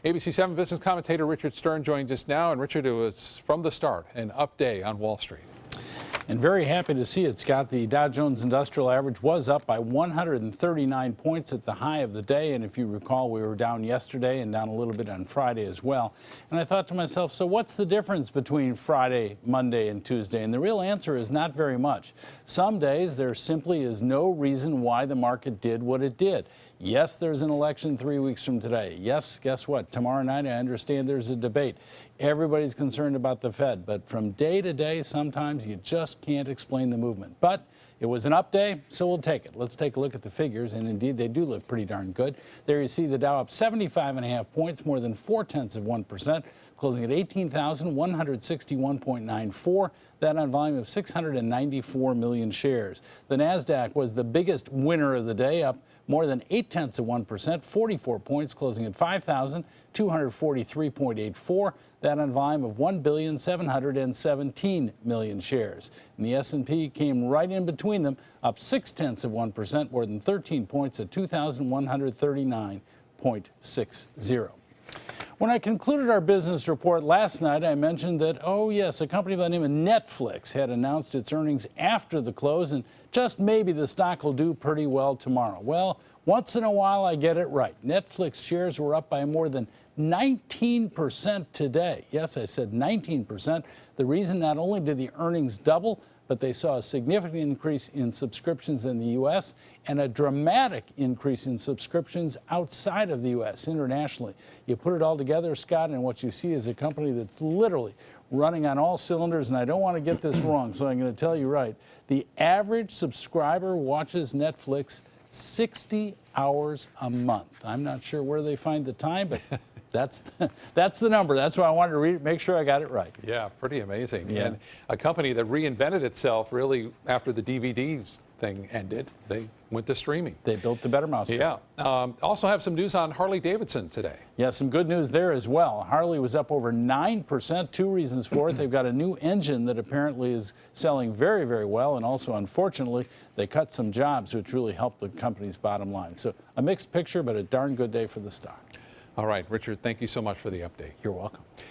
ABC 7 business commentator Richard Stern joins us now. And Richard, it was from the start an up day on Wall Street. And very happy to see it, Scott. The Dow Jones Industrial Average was up by 139 points at the high of the day. And if you recall, we were down yesterday and down a little bit on Friday as well. And I thought to myself, so what's the difference between Friday, Monday, and Tuesday? And the real answer is not very much. Some days there simply is no reason why the market did what it did. Yes, there's an election 3 weeks from today. Yes, guess what? Tomorrow night, I understand there's a debate. Everybody's concerned about the Fed, but from day to day, sometimes you just can't explain the movement. But it was an up day, so we'll take it. Let's take a look at the figures, and indeed, they do look pretty darn good. There you see the Dow up 75.5 points, more than 0.4%, closing at 18,161.94. That on volume of 694 million shares. The Nasdaq was the biggest winner of the day, up more than 0.8%, 44 points, closing at 5,243.84. That on volume of 1,717 million shares. And the S&P came right in between them, up 0.6%, more than 13 points at 2,139.60. When I concluded our business report last night, I mentioned that, oh yes, a company by the name of Netflix had announced its earnings after the close, and just maybe the stock will do pretty well tomorrow. Well, once in a while I get it right. Netflix shares were up by more than 19% today. Yes, I said 19%. The reason, not only did the earnings double, but they saw a significant increase in subscriptions in the U.S. and a dramatic increase in subscriptions outside of the U.S., internationally. You put it all together, Scott, and what you see is a company that's literally running on all cylinders, and I don't want to get this wrong, so I'm going to tell you right. The average subscriber watches Netflix 60 hours a month. I'm not sure where they find the time, but that's the number. That's why I wanted to read it, make sure I got it right. Yeah, pretty amazing. Yeah. And a company that reinvented itself really after the DVDs thing ended. They went to streaming. They built the better mousetrap. Yeah. Also have some news on Harley-Davidson today. Yeah, some good news there as well. Harley was up over 9%. Two reasons for it. They've got a new engine that apparently is selling very, very well. And also, unfortunately, they cut some jobs, which really helped the company's bottom line. So a mixed picture, but a darn good day for the stock. All right, Richard, thank you so much for the update. You're welcome.